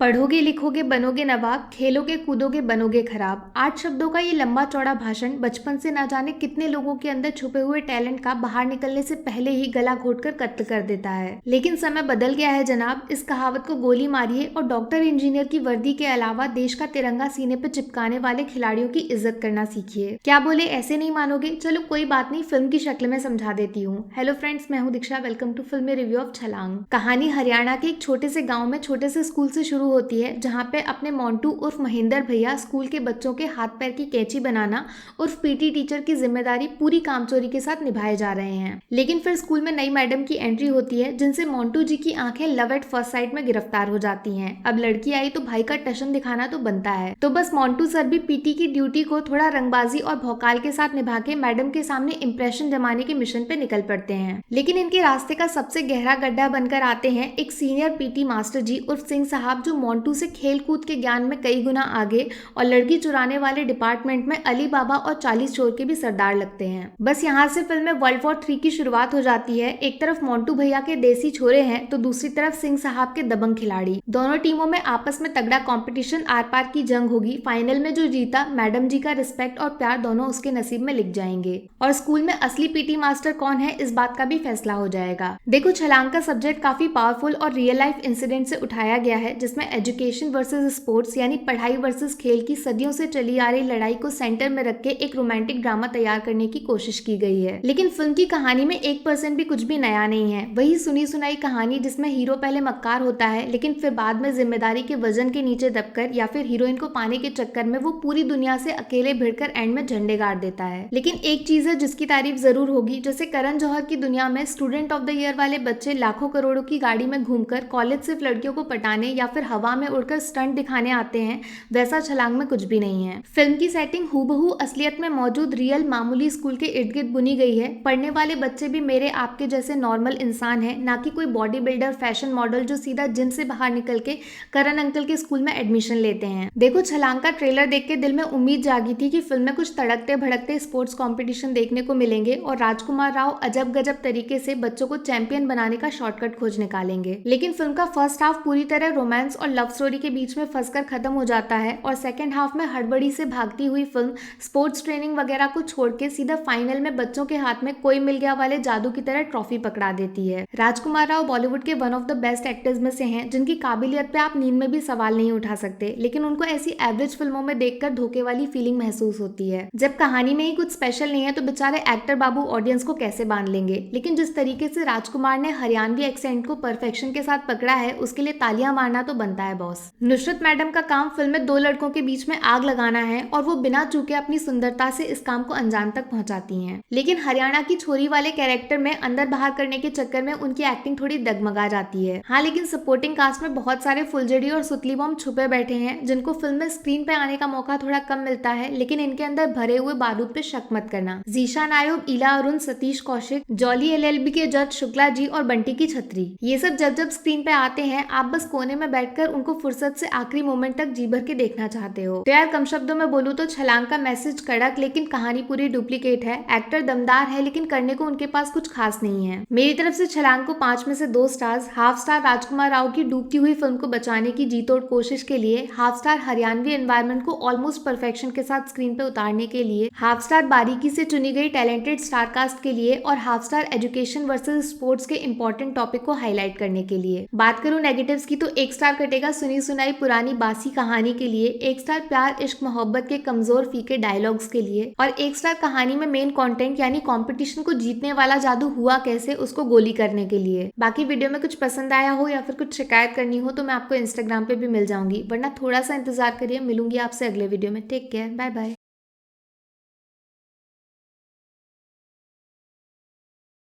पढ़ोगे लिखोगे बनोगे नवाब, खेलोगे कूदोगे बनोगे खराब। 8 शब्दों का ये लंबा चौड़ा भाषण बचपन से ना जाने कितने लोगों के अंदर छुपे हुए टैलेंट का बाहर निकलने से पहले ही गला घोटकर कत्ल कर देता है। लेकिन समय बदल गया है जनाब। इस कहावत को गोली मारिए और डॉक्टर इंजीनियर की वर्दी के अलावा देश का तिरंगा सीने पर चिपकाने वाले खिलाड़ियों की इज्जत करना सीखिए। क्या बोले, ऐसे नहीं मानोगे? चलो कोई बात नहीं, फिल्म की शक्ल में समझा देती हूँ। हेलो फ्रेंड्स, मैं हूँ दीक्षा। वेलकम टू फिल्मी रिव्यू ऑफ छलांग। कहानी हरियाणा के एक छोटे से गाँव में छोटे से स्कूल से शुरू होती है, जहाँ पे अपने मोंटू उर्फ महेंद्र भैया स्कूल के बच्चों के हाथ पैर की कैंची बनाना उर्फ पीटी टीचर की जिम्मेदारी पूरी कामचोरी के साथ निभाए जा रहे हैं। लेकिन फिर स्कूल में नई मैडम की एंट्री होती है, जिनसे मोंटू जी की आंखें लव एट फर्स्ट साइट में गिरफ्तार हो जाती हैं। अब लड़की आई तो भाई का टशन दिखाना तो बनता है, तो बस मोंटू सर भी पीटी की ड्यूटी को थोड़ा रंगबाजी और भौकाल के साथ निभा के मैडम के सामने इंप्रेशन जमाने के मिशन पे निकल पड़ते हैं। लेकिन इनके रास्ते का सबसे गहरा गड्ढा बनकर आते हैं एक सीनियर पीटी मास्टर जी उर्फ सिंह साहब, जो मोंटू से खेल कूद के ज्ञान में कई गुना आगे और लड़की चुराने वाले डिपार्टमेंट में अली बाबा और 40 चोर के भी सरदार लगते हैं। बस यहाँ से फिल्म में वर्ल्ड वॉर 3 की शुरुआत हो जाती है। एक तरफ मोंटू भैया के देसी छोरे हैं तो दूसरी तरफ सिंह साहब के दबंग खिलाड़ी। दोनों टीमों में आपस में तगड़ा कंपटीशन, आर पार की जंग होगी। फाइनल में जो जीता, मैडम जी का रिस्पेक्ट और प्यार दोनों उसके नसीब में लिख जाएंगे। और स्कूल में असली पीटी मास्टर कौन है, इस बात का भी फैसला हो जाएगा। देखो, छलांग का सब्जेक्ट काफी पावरफुल और रियल लाइफ इंसिडेंट से उठाया गया है, जिसमें एजुकेशन वर्सेस स्पोर्ट्स यानी पढ़ाई वर्सेस खेल की सदियों से चली आ रही लड़ाई को सेंटर में रख के एक रोमांटिक ड्रामा तैयार करने की कोशिश की गई है। लेकिन फिल्म की कहानी में 1% भी कुछ भी नया नहीं है। वही सुनी सुनाई कहानी, जिसमें हीरो पहले मक्कार होता है, लेकिन फिर बाद में जिम्मेदारी के वजन के नीचे दबकर या फिर हीरोइन को पाने के चक्कर में वो पूरी दुनिया से अकेले भिड़कर एंड में झंडे गाड़ देता है। लेकिन एक चीज है जिसकी तारीफ जरूर होगी, जैसे करण जौहर की दुनिया में स्टूडेंट ऑफ द ईयर वाले बच्चे लाखों करोड़ों की गाड़ी में घूमकर कॉलेज सिर्फ लड़कियों को पटाने या फिर हवा में उड़कर स्टंट दिखाने आते हैं, वैसा छलांग में कुछ भी नहीं है। फिल्म की सेटिंग हूबहू असलियत में मौजूद रियल मामूली स्कूल के इर्द गिर्द बुनी गई है। पढ़ने वाले बच्चे भी मेरे आपके जैसे नॉर्मल इंसान है, ना कि कोई बॉडी बिल्डर फैशन मॉडल जो सीधा जिम से बाहर निकल के करण अंकल के स्कूल में एडमिशन लेते हैं। देखो, छलांग का ट्रेलर देख के दिल में उम्मीद जागी थी कि फिल्म में कुछ तड़कते भड़कते स्पोर्ट्स कॉम्पिटिशन देखने को मिलेंगे और राजकुमार राव अजब गजब तरीके से बच्चों को चैंपियन बनाने का शॉर्टकट खोज निकालेंगे। लेकिन फिल्म का फर्स्ट हाफ पूरी तरह रोमांस और लव स्टोरी के बीच में फंसकर खत्म हो जाता है और सेकंड हाफ में हड़बड़ी से भागती हुई फिल्म स्पोर्ट्स ट्रेनिंग वगैरह को छोड़ के सीधा फाइनल में बच्चों के हाथ में कोई मिल गया वाले जादू की तरह ट्रॉफी पकड़ा देती है। राजकुमार राव बॉलीवुड के one of the best actors में से हैं, जिनकी काबिलियत पे आप नींद में भी सवाल नहीं उठा सकते, लेकिन उनको ऐसी एवरेज फिल्मों में देखकर धोखे वाली फीलिंग महसूस होती है। जब कहानी में ही कुछ स्पेशल नहीं है तो बेचारे एक्टर बाबू ऑडियंस को कैसे बांध लेंगे। लेकिन जिस तरीके से राजकुमार ने हरियाणवी एक्सेंट को परफेक्शन के साथ पकड़ा है, उसके लिए तालियां मारना तो बनता है बॉस। नुसरत मैडम का काम फिल्म में 2 लड़कों के बीच में आग लगाना है और वो बिना चूके अपनी सुंदरता से इस काम को अंजाम तक पहुंचाती हैं। लेकिन हरियाणा की छोरी वाले कैरेक्टर में अंदर बाहर करने के चक्कर में उनकी एक्टिंग थोड़ी डगमगा जाती है। हाँ, लेकिन सपोर्टिंग कास्ट में बहुत सारे फुलझड़ी और सुतली बम छुपे बैठे हैं, जिनको फिल्म में स्क्रीन पे आने का मौका थोड़ा कम मिलता है, लेकिन इनके अंदर भरे हुए बारूद पे शक मत करना। जीशान आयोग, इला अरुण, सतीश कौशिक, जॉली एलएलबी के जज शुक्ला जी और बंटी की छतरी, ये सब जब स्क्रीन पे आते हैं आप बस कोने में बैठकर उनको फुर्सत से आखिरी मोमेंट तक जी भर के देखना चाहते हो। तो यार, कम शब्दों में बोलूं तो छलांग का मैसेज कड़क, लेकिन कहानी पूरी डुप्लीकेट है। एक्टर दमदार है, लेकिन करने को उनके पास कुछ खास नहीं है। मेरी तरफ से छलांग को 5 में से 2 स्टार्स, हाफ स्टार राजकुमार राव की डूबती हुई फिल्म को बचाने की जी तोड़ कोशिश के लिए, हाफ स्टार हरियाणवी एनवायरनमेंट को ऑलमोस्ट परफेक्शन के साथ स्क्रीन पे उतारने के लिए, हाफ स्टार बारीकी से चुनी गई टैलेंटेड स्टार कास्ट के लिए और half star education versus sports के इंपॉर्टेंट टॉपिक को हाईलाइट करने के लिए। बात करूं नेगेटिव्स की तो 1 स्टार कटेगा सुनी सुनाई पुरानी बासी कहानी के लिए, 1 स्टार प्यार इश्क मोहब्बत के कमजोर फीके डायलॉग्स के लिए और 1 स्टार कहानी में मेन कंटेंट यानी कंपटीशन को जीतने वाला जादू हुआ कैसे, उसको गोली करने के लिए। बाकी वीडियो में कुछ पसंद आया हो या फिर कुछ शिकायत करनी हो तो मैं आपको इंस्टाग्राम पे भी मिल जाऊंगी, वरना थोड़ा सा इंतजार करिए। मिलूंगी आपसे अगले वीडियो में। Take care, bye bye.